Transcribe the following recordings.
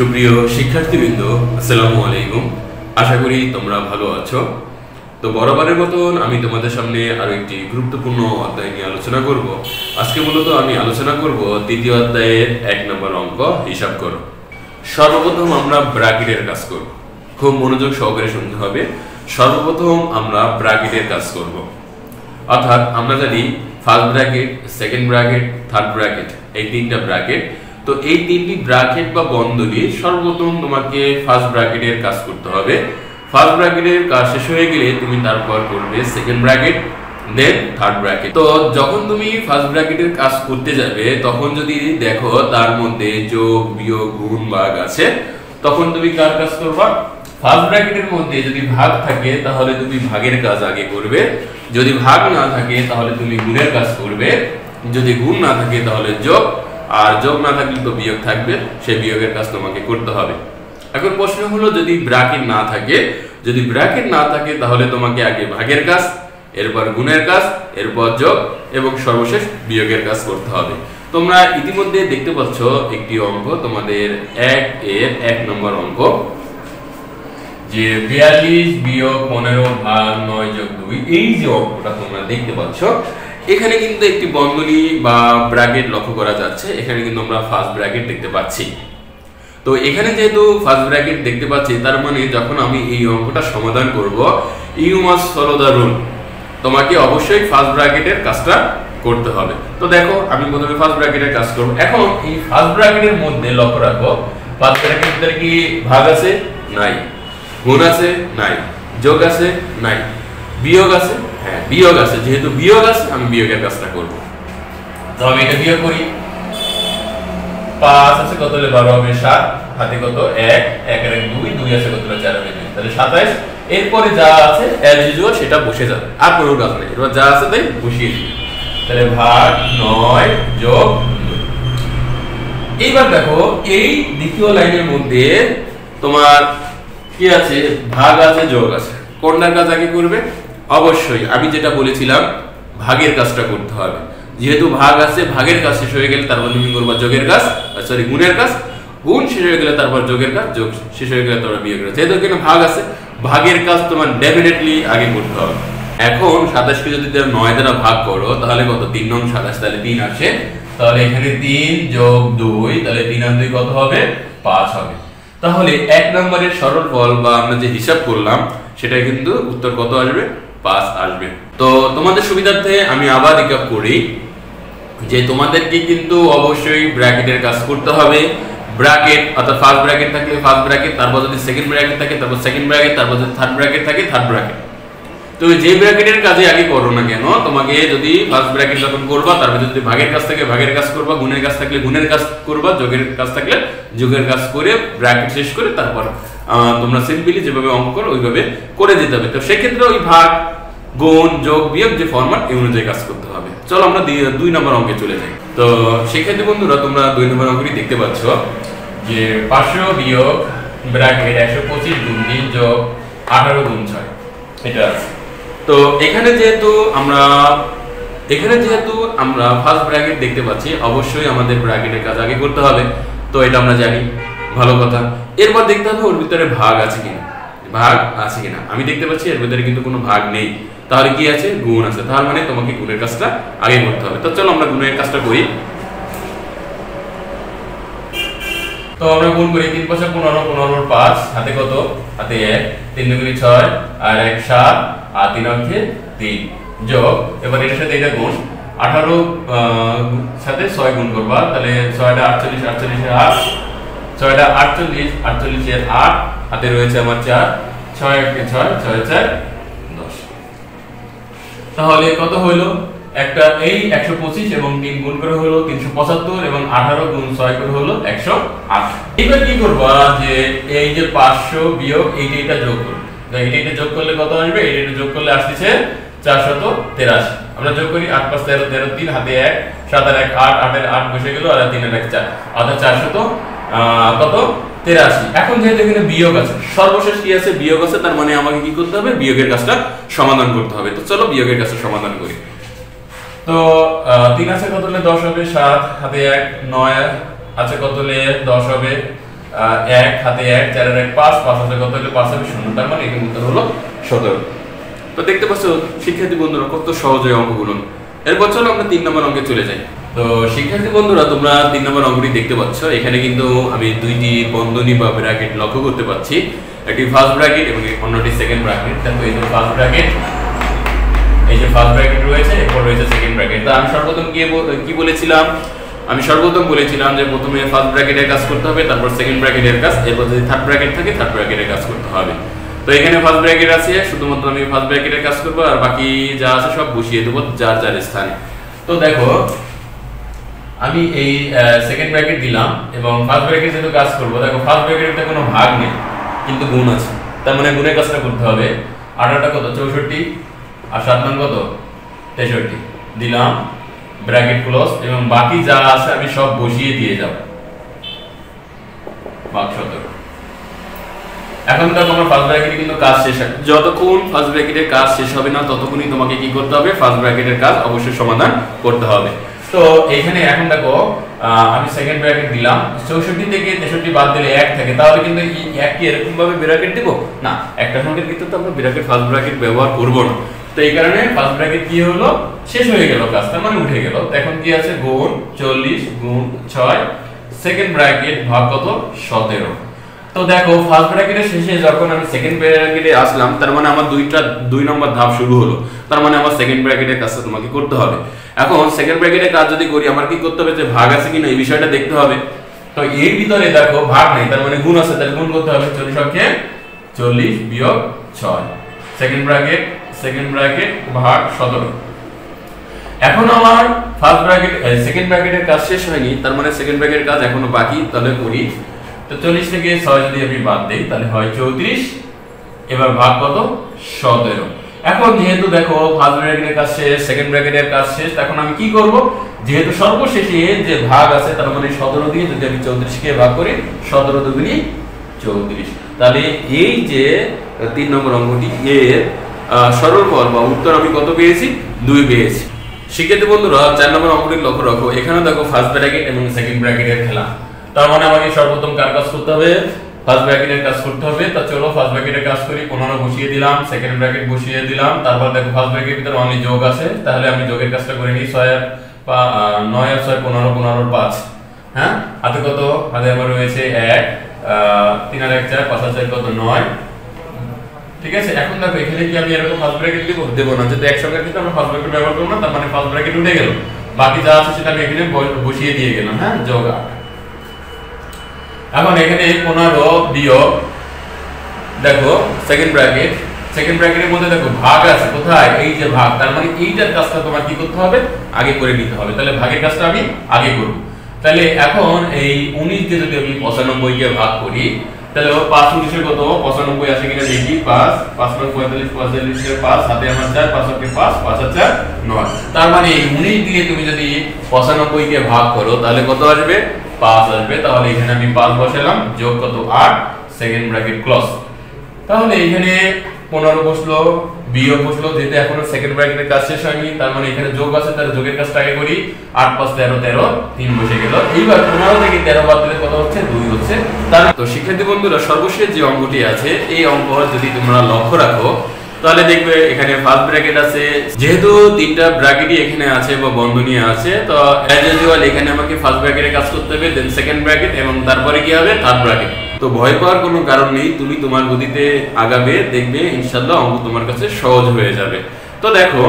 সুপ্রিয় শিক্ষার্থীবৃন্দ, আসসালামু আলাইকুম। আশা করি তোমরা ভালো আছো। তো বরাবরের মতন আমি তোমাদের সামনে আরো একটি গুরুত্বপূর্ণ অধ্যায় নিয়ে আলোচনা করব। আজকে মূলত আমি আলোচনা করব তৃতীয় অধ্যায়ের 1 নম্বর অঙ্ক, হিসাব করো। সর্বপ্রথম আমরা ব্র্যাকেটের কাজ করব। খুব মনোযোগ সহকারে শুনতে হবে। সর্বপ্রথম আমরা ব্র্যাকেটের কাজ করব, অর্থাৎ আমরা জানি first bracket, second bracket, third bracket, এই তিনটা ব্র্যাকেট। তো এই তিনটি ব্র্যাকেট বা বন্ধনী সর্বপ্রথম তোমাকে ফার্স্ট ব্র্যাকেটের কাজ করতে হবে। ফার্স্ট ব্র্যাকেটের কাজ শেষ হয়ে গেলে তুমি তারপর করবে সেকেন্ড ব্র্যাকেট, দেন থার্ড ব্র্যাকেট। তো যখন তুমি ফার্স্ট ব্র্যাকেটের কাজ করতে যাবে তখন যদি দেখো তার মধ্যে যোগ, বিয়োগ, গুণ, ভাগ আছে, তখন তুমি কার কাজ করবা? ফার্স্ট ব্র্যাকেটের মধ্যে যদি ভাগ থাকে তাহলে তুমি ভাগের কাজ আগে করবে, যদি ভাগ না থাকে তাহলে তুমি গুণের কাজ করবে, যদি গুণ না থাকে তাহলে যোগ, আর যোগ না থাকলে তো বিয়োগ থাকবে, সেই বিয়োগের কাজ তোমাকে করতে হবে। এখন প্রশ্ন হলো, যদি ব্র্যাকেট না থাকে, যদি ব্র্যাকেট না থাকে তাহলে তোমাকে আগে ভাগের কাজ, এরপর গুণের কাজ, এরপর যোগ এবং সর্বশেষ বিয়োগের কাজ করতে হবে। তোমরা ইতিমধ্যে দেখতে পাচ্ছ একটি অঙ্ক, তোমাদের 1 এর 1 নম্বর অঙ্ক, যে 42 বিয়োগ 15 ভাগ 9 যোগ 2, এই যে অঙ্কটা তোমরা দেখতে পাচ্ছ, এখানে কিন্তু একটি বন্ধনী বা ব্র্যাকেট লক্ষ্য করা যাচ্ছে। এখানে কিন্তু আমরা ফার্স্ট ব্র্যাকেট দেখতে পাচ্ছি। তো এখানে যেহেতু ফার্স্ট ব্র্যাকেট দেখতে পাচ্ছি, তার মানে যখন আমি এই অঙ্কটা সমাধান করব, you must follow the rule, তোমাকে অবশ্যই ফার্স্ট ব্র্যাকেটের কাজটা করতে হবে। তো দেখো আমি প্রথমে ফার্স্ট ব্র্যাকেটের কাজ করব। এখন এই ফার্স্ট ব্র্যাকেটের মধ্যে লক্ষ্য রাখো, ফার্স্ট ব্র্যাকেটের ভিতরে কি ভাগ আছে? নাই। গুণ আছে? নাই। যোগ আছে? নাই। বিয়োগ আছে? হ্যাঁ, বিয়োগ আছে। যেহেতু বিয়োগ আছে, আমি বিয়োগের কাজটা করব। তো আমি এটা বিয়োগ করি। 5 আছে কত হলে 12 হবে? 7। হাতে কত? 1, 1 এর 2, 2 আছে কত হলে 4 হবে 2, তাহলে 27। এরপরে যা আছে অ্যাজ ইউজুয়াল সেটা বসে যাবে, আর কোনো কাজ নেই। এবার যা আছে তাই বসিয়ে দিই। তাহলে ভাগ 9 যোগ 2। এইবার দেখো এই দ্বিতীয় লাইনের মধ্যে তোমার কি আছে? ভাগ আছে, যোগ আছে। কোনটার কাজ আগে করবে? অবশ্যই আমি যেটা বলেছিলাম, ভাগের কাজটা করতে হবে। যেহেতু ভাগ আছে, ভাগের কাজ শেষ হয়ে গেলে তারপর তুমি করবা যোগের কাজ, গুণের কাজ, গুণ শেষ হয়ে গেলে তারপর যোগের কাজ, যোগ শেষ হয়ে গেলে তারপর বিয়োগের কাজ। যেহেতু এখানে ভাগ আছে, ভাগের কাজ তোমার ডেফিনেটলি আগে করতে হবে। এখন 27 কে যদি 9 দ্বারা ভাগ করো তাহলে কত? 3 নং 27, তাহলে 3 আসে। তাহলে এখানে 3 যোগ 2, তাহলে 3 আর 2 কত হবে? 5 হবে। তাহলে 1 নম্বরের সরল ফল বা আমরা যে হিসাব করলাম সেটা কিন্তু উত্তর কত আসবে? 5 আসবে। তো তোমাদের সুবিধার্থে আমি আবার রিক্যাপ করি যে তোমাদেরকে কিন্তু অবশ্যই ব্র্যাকেটের কাজ করতে হবে। ব্র্যাকেট অর্থাৎ ফার্স্ট ব্র্যাকেট থাকলে ফার্স্ট ব্র্যাকেট, তারপর যদি সেকেন্ড ব্র্যাকেট থাকে তারপর সেকেন্ড ব্র্যাকেট, তারপর যদি থার্ড ব্র্যাকেট থাকে থার্ড ব্র্যাকেট। তো যে ব্র্যাকেটের কাজে আগে করো না কেন, তোমাকে যদি ফার্স্ট ব্র্যাকেট যখন করবা তারপর যদি ভাগের কাজ থাকে ভাগের কাজ করবা, গুণের কাজ থাকলে গুণের কাজ করবা, যোগের কাজ থাকলে যোগের কাজ করে ব্র্যাকেট শেষ করে তারপর তোমরা সিম্পলি যেভাবে অঙ্ক করো ওইভাবে করে দিতে হবে। তো সেক্ষেত্রে ওই ভাগ, গুণ, যোগ, বিয়োগ যে ফরম্যাট এই অনুযায়ী কাজ করতে হবে। চলো আমরা 2 নম্বর অঙ্কে চলে যাই। তো সেক্ষেত্রে বন্ধুরা তোমরা 2 নম্বর অঙ্কটি দেখতে পাচ্ছ যে 500 বিয়োগ ব্র্যাকেট 125 গুণ 3 যোগ 18 গুণ 6, এটা আছে। তো এখানে যেহেতু আমরা ফার্স্ট ব্র্যাকেট দেখতে পাচ্ছি, অবশ্যই আমাদের ব্র্যাকেটের কাজ আগে করতে হবে। তো এটা আমরা জানি, ভালো কথা। এরপর দেখতে হবে ওর ভিতরে ভাগ আছে কিনা, ভাগ আছে কিনা। আমি দেখতে পাচ্ছি এর ভিতরে কিন্তু কোনো ভাগ নেই, তাহলে কি আছে? গুণ আছে। তার মানে তোমাকে গুণের কাজটা আগে করতে হবে। তো চলো আমরা গুণের কাজটা করি। তো আমরা গুণ করি। 3 × 5 = 15, 15 × 5, হাতে কত? হাতে 1, 3 × 2 = 6, আর 1 7, আর 3 অক্ষে 3, যোগ, এবার এর সাথে এটা গুণ, 18 সাথে 6 গুণ করবা, তাহলে 6 টা 48, 48 এর 8, 6 টা 48, 48 এর 8, হাতে রয়েছে আমার 4, 6 1 6, 6 4 10। তাহলে কত হলো? একটা এই 125 এবং 3 গুণ করে হলো 375, এবং 18 গুণ 6 করে হলো 108। এবার কি করবা, যে এই যে 500 বিয়োগ এইটা যোগ করব। এইটা যোগ করলে কত আসবে? এইটা যোগ করলে আসছে 483। আমরা যোগ করি। 8 5 13, 13 3, হাতে 1, 7 আর 1 8, 8 এর 8 বসে গেল, আর 3 এর 1 4, অর্থাৎ 483। এখন যেহেতু এখানে বিয়োগ আছে, সর্বশেষ কি আছে? বিয়োগ আছে। তার মানে আমাকে কি করতে হবে? বিয়োগের কাজটা সমাধান করতে হবে। তো চলো বিয়োগের কাজটা সমাধান করি। তো 3 আছে কত হলে 10 হবে? 7, হাতে 1, 9 আছে কত হলে 10 হবে? 1 হাতে 1 4 এর 1 5 5 হাতে কত হলো 5 হবে 0, তার মানে এখানে উত্তর হলো 17। তো দেখতে পাচ্ছ শিক্ষার্থী বন্ধুরা কত সহজ এই অঙ্কগুলো। এরপর চলো আমরা 3 নম্বর অঙ্কে চলে যাই। তো শিক্ষার্থী বন্ধুরা তোমরা 3 নম্বর অঙ্কটি দেখতে পাচ্ছ, এখানে কিন্তু আমি দুইটি বন্ধনী বা ব্র্যাকেট লক্ষ্য করতে পাচ্ছি, একটি ফার্স্ট ব্র্যাকেট এবং অন্যটি সেকেন্ড ব্র্যাকেট। দেখো এই যে ফার্স্ট ব্র্যাকেট, এই যে ফার্স্ট ব্র্যাকেট রয়েছে, এরপর রয়েছে সেকেন্ড ব্র্যাকেট। তো আমি সর্বপ্রথম কি বলেছিলাম, আমি সর্বপ্রথম বলেছিলাম যে প্রথমে ফার্স্ট ব্র্যাকেটের কাজ করতে হবে, তারপর সেকেন্ড ব্র্যাকেটের কাজ, এরপর যদি থার্ড ব্র্যাকেট থাকে থার্ড ব্র্যাকেটের কাজ করতে হবে। তো এখানে ফার্স্ট ব্র্যাকেট আছে, শুধুমাত্র আমি ফার্স্ট ব্র্যাকেটের কাজ করব, আর বাকি যা আছে সব বসিয়ে দেব যার যার স্থানে। তো দেখো আমি এই সেকেন্ড ব্র্যাকেট দিলাম এবং ফার্স্ট ব্র্যাকেট যেহেতু কাজ করব, দেখো ফার্স্ট ব্র্যাকেটে কোনো ভাগ নেই কিন্তু গুণ আছে, তার মানে গুণের কাজটা করতে হবে। 18টা কত 64 আর 7 নং কত 63, দিলাম ব্র্যাকেট ক্লোজ এবং বাকি যা আছে আমি সব বসিয়ে দিয়ে যাব ভাগ 17। এখন দেখো আমার ফার্স্ট ব্র্যাকেটে কিন্তু কাজ শেষ হবে, যতক্ষণ ফার্স্ট ব্র্যাকেটের কাজ শেষ হবে না ততক্ষণই তোমাকে কি করতে হবে, ফার্স্ট ব্র্যাকেটের কাজ অবশ্যই সমাধান করতে হবে। তো এখানে এখন দেখো আমি সেকেন্ড ব্র্যাকেট দিলাম, 64 থেকে 63 বাদ দিলে 1 থাকে, তাহলে কিন্তু এই 1 কি এরকম ভাবে ব্র্যাকেট দেব না, একটা সংখ্যার ক্ষেত্রে তো আমরা ব্র্যাকেট ফার্স্ট ব্র্যাকেট ব্যবহার করব না। তো এই কারণে ফার্স্ট ব্র্যাকেট কি হলো, শেষ হয়ে গেল, কাজটা মানে উঠে গেল। এখন কি আছে, গুণ 40 গুণ 6 সেকেন্ড ব্র্যাকেট ভাগ কত 17। তো দেখো ফার্স্ট ব্র্যাকেটের শেষে যখন আমি সেকেন্ড ব্র্যাকেটে আসলাম, তার মানে আমার 2 নম্বর ধাপ শুরু হলো, তার মানে আমার সেকেন্ড ব্র্যাকেটের কাজটা তোমাকে করতে হবে। এখন সেকেন্ড ব্র্যাকেটের কাজ যদি করি আমার কি করতে হবে, যে ভাগ আছে কিনা এই বিষয়টা দেখতে হবে। তো এর ভিতরে দেখো ভাগ নেই, তার মানে গুণ আছে, তাহলে গুণ করতে হবে 40 অক্ষে 40 বিয়োগ 6 সেকেন্ড ব্র্যাকেট ভাগ 17। এখন আমার ফার্স্ট ব্র্যাকেট সেকেন্ড ব্র্যাকেটের কাজ শেষ হয়নি, তার মানে সেকেন্ড ব্র্যাকেটের কাজ এখনো বাকি, তাহলে করি। তো 40 থেকে 6 যদি আমি বাদ দেই তাহলে হয় 34, এবার ভাগ কত 17। এখন যেহেতু দেখো ফার্স্ট ব্র্যাকেটের কাজ শেষ, সেকেন্ড ব্র্যাকেটের কাজ শেষ, এখন আমি কি করব, যেহেতু সর্বশেষে যে ভাগ আছে তার মানে 17 দিয়ে যদি আমি 34 কে ভাগ করি, 17 দুগুণী 34, তাহলে এই যে 3 নম্বর অঙ্কটি এর সরলফল বা উত্তর আমি কত পেয়েছি, 2 পেয়েছি। শিক্ষার্থী বন্ধুরা 4 নম্বর অঙ্কটি লক্ষ্য রাখো, এখানে দেখো ফার্স্ট ব্র্যাকেট এবং সেকেন্ড ব্র্যাকেটের খেলা, তার মানে আমাকে সর্বপ্রথম কার কাজ করতে হবে, ফার্স্ট ব্র্যাকেটের কাজ করতে হবে। তা চলো ফার্স্ট ব্র্যাকেটের কাজ করি, 15 বসিয়ে দিলাম, সেকেন্ড ব্র্যাকেট বসিয়ে দিলাম, তারপর দেখো ফার্স্ট ব্র্যাকেটের ভিতরে অনলি যোগ আছে, তাহলে আমি যোগের কাজটা করে নিই। 9 আর 6 15 15 আর 5, হ্যাঁ হাতে কত, হাতে আমার রয়েছে 1 3 আর 1 4 5 আর 4 কত 9, ঠিক আছে। এখন দেখো এখানে কি আমি এরকম ফার্স্ট ব্র্যাকেট দেব না, যদি এক সংখ্যার ক্ষেত্রে আমরা ফার্স্ট ব্র্যাকেট ব্যবহার করব না, তার মানে ফার্স্ট ব্র্যাকেট উঠে গেল, বাকি যা আছে সেটা আমি এখানে বসিয়ে দিয়ে গেলাম, হ্যাঁ যোগ 8। এখন এখানে 15 বিয়োগ দেখো সেকেন্ড ব্র্যাকেটের মধ্যে দেখো ভাগ আছে, কোথায়, এই যে ভাগ, তার মানে এইটার কাজটা তোমার কি করতে হবে, আগে করে নিতে হবে। তাহলে ভাগের কাজটা আমি আগে করব। তাহলে এখন এই 19 কে যদি আমি 95 কে ভাগ করি, তাহলে 5 19 এর কত 95 আসে কিনা দেখি, 5 5 45 45 এর 5 হাতে আমার 4 5 আর 5 5 আর 4 9, তার মানে এই 19 দিয়ে তুমি যদি 95 কে ভাগ করো তাহলে কত আসবে, 5 আসবে। তাহলে এখানে আমি 5 বসালাম, যোগ কত 8 সেকেন্ড ব্র্যাকেট ক্লোজ। তাহলে এখানে 15 বসলো, বিয়োগ বসলো, যেহেতু এখনো সেকেন্ড ব্র্যাকেটের কাজ শেষ হয়নি, তার মানে এখানে যোগ আছে, তাহলে যোগের কাজটা আগে করি। 8 5 13 13 3 বসে গেল। এইবার 15 থেকে 13 বাদ দিলে কত হচ্ছে, 2 হচ্ছে। তো শিক্ষার্থী বন্ধুরা সর্বশেষ যে অঙ্কটি আছে, এই অঙ্ক যদি তোমরা লক্ষ্য রাখো তাহলে দেখবে এখানে ফার্স্ট ব্র্যাকেট আছে, যেহেতু 3টা ব্র্যাকেটই এখানে আছে বা বন্ধনী আছে, তো অ্যাজ ইউজুয়াল এখানে আমাকে ফার্স্ট ব্র্যাকেটে কাজ করতে হবে, দেন সেকেন্ড ব্র্যাকেট এবং তারপরে কি হবে, থার্ড ব্র্যাকেট। তো ভয় পাওয়ার কোনো কারণ নেই, তুমি তোমার গতিতে আগাবে, দেখবে ইনশাআল্লাহ অঙ্ক তোমার কাছে সহজ হয়ে যাবে। তো দেখো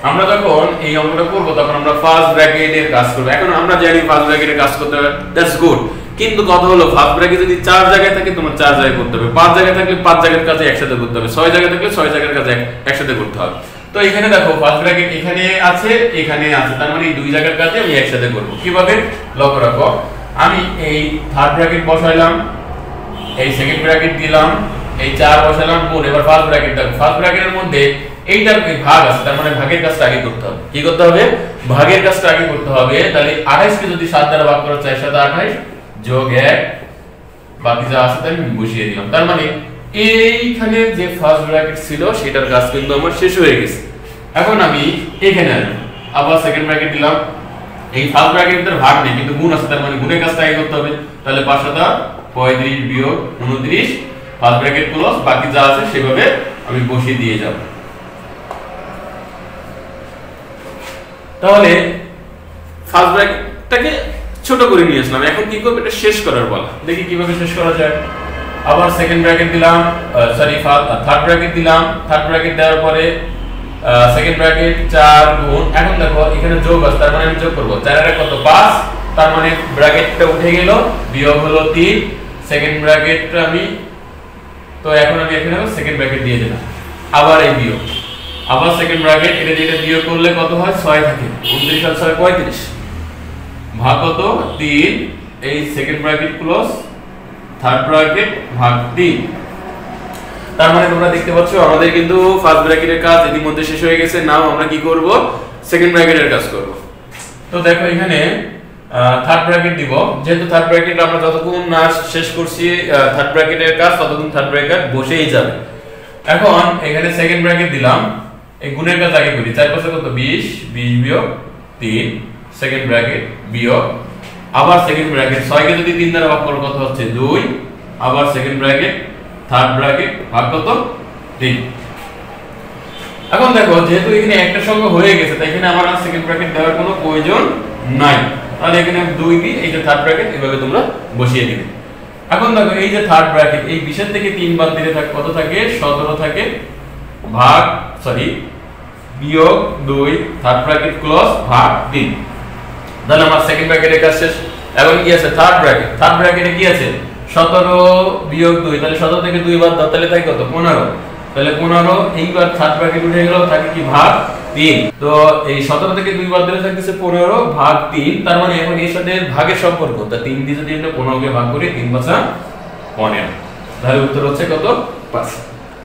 আমরা যখন এই অঙ্কটা করব তখন আমরা ফার্স্ট ব্র্যাকেটের কাজ করব। এখন আমরা জানি ফার্স্ট ব্র্যাকেটের কাজ করতে হবে, দ্যাটস গুড, কিন্তু কথা হলো ফার্স্ট ব্র্যাকেট যদি 4 জায়গায় থাকে তোমার 4 জায়গায় করতে হবে, 5 জায়গায় থাকলে 5 জায়গার কাজ একসাথে করতে হবে, 6 জায়গায় থাকলে 6 জায়গার কাজ একসাথে করতে হবে। তো এখানে দেখো ফার্স্ট ব্র্যাকেট এখানে আছে, এখানে আছে, তার মানে এই 2 জায়গার কাজে আমি একসাথে করব। কিভাবে লক্ষ্য রাখো, আমি এই থার্ড ব্র্যাকেট বসাইলাম, এই সেকেন্ড ব্র্যাকেট দিলাম, এই 4 বসালাম, গুণ, এবার ফার্স্ট ব্র্যাকেট দেখো, ফার্স্ট ব্র্যাকেটের মধ্যে এইটার ভাগ আছে, তার মানে ভাগের কাজটা আগে করতে হবে। কি করতে হবে, ভাগের কাজটা আগে করতে হবে। তাহলে 28 কে যদি 7 দ্বারা ভাগ করা যায় 7 28 যোগ 1, বাকি যা আছে তাই আমি বসিয়ে দিলাম। তার মানে এইখানে যে ফার্স্ট ব্র্যাকেট ছিল সেটার কাজ কিন্তু আমার শেষ হয়ে গেছে। এখন আমি এখানে আসব, আবার সেকেন্ড ব্র্যাকেট দিলাম, এই ফার্স্ট ব্র্যাকেটের ভাগ নেই কিন্তু গুণ আছে, তার মানে গুণের কাজটা আগে করতে হবে। তাহলে 5 7 35 বিয়োগ 29 ফার্স্ট ব্র্যাকেট ক্লোজ, বাকি যা আছে সেভাবে আমি বসিয়ে দিয়ে যাব। তাহলে ফার্স্ট ব্র্যাকেটটাকে ছোট করে নিয়ে আসলাম, এখন কি করব, এটা শেষ করার পালা। দেখি কিভাবে শেষ করা যায়। আবার সেকেন্ড ব্র্যাকেট দিলাম, থার্ড ব্র্যাকেট দিলাম, থার্ড ব্র্যাকেট দেওয়ার পরে সেকেন্ড ব্র্যাকেট 4 গুণ, এখন দেখো এখানে যোগ আছে, তার মানে আমি যোগ করব 4 এর কত 5, তার মানে ব্র্যাকেটটা উঠে গেল, বিয়োগ হলো 3, সেকেন্ড ব্র্যাকেটটা আমি, তো এখন আমি এখানে সেকেন্ড ব্র্যাকেট দিয়ে দিলাম, আবার এই বিয়োগ, আবার সেকেন্ড ব্র্যাকেট, এটা যেটা বিয়োগ করলে কত হয় 6 থাকে, 29 আর 6 35, ভাগ কত 3, এই second bracket close, third bracket ভাগ 3। তার মানে তোমরা দেখতে পাচ্ছ আমাদের কিন্তু ফার্স্ট ব্র্যাকেটের কাজ ইতিমধ্যে শেষ হয়ে গেছে। নাও আমরা কি করব, সেকেন্ড ব্র্যাকেটের কাজ করব। তো দেখো এখানে থার্ড ব্র্যাকেট দিব, যেহেতু থার্ড ব্র্যাকেট আমরা যতক্ষণ না শেষ করছি থার্ড ব্র্যাকেটের কাজ, ততক্ষণ থার্ড ব্র্যাকেট বসেই যাবে। এখন এখানে সেকেন্ড ব্র্যাকেট দিলাম, এই গুণের কাজ আগে করি, 4 5 কত 20, 20 বিয়োগ 3, সেকেন্ড ব্র্যাকেট বিয়োগ, আবার সেকেন্ড ব্র্যাকেট 6 কে যদি 3 দ্বারা ভাগ করলে কত হচ্ছে 2, আবার সেকেন্ড ব্র্যাকেট, থার্ড ব্র্যাকেট ভাগ কত 3। এখন দেখো যেহেতু এখানে একটা সংখ্যা হয়ে গেছে, তাই এখানে আমার আর সেকেন্ড ব্র্যাকেট দেওয়ার কোনো প্রয়োজন নাই, তাহলে এখানে 2 দিই, এই যে থার্ড ব্র্যাকেট এভাবে তোমরা বসিয়ে দিবে। এখন দেখো এই যে থার্ড ব্র্যাকেট, এই 20 থেকে 3 বাদ দিলে কত থাকে 17 থাকে, ভাগ বিয়োগ 2, থার্ড ব্র্যাকেট ক্লোজ ভাগ 3। তাহলে আমার সেকেন্ড ব্র্যাকেটের কাজ শেষ। এখন কি আছে থার্ড ব্র্যাকেট, থার্ড ব্র্যাকেটে কি আছে 17 বিয়োগ 2, তাহলে 17 থেকে 2 বাদ দাও, তাহলে থাকে কত 15, তাহলে 15, এইবার থার্ড ব্র্যাকেট উঠে গেল, থাকে কি ভাগ 3। তো এই 17 থেকে 2 বাদ দিলে থাকতেছে 15 ভাগ 3, তার মানে এখন এর সাথে ভাগের সম্পর্ক, তা 3 দিয়ে যদি আমরা 15 কে ভাগ করি 3 5 15, তাহলে উত্তর হচ্ছে কত 5।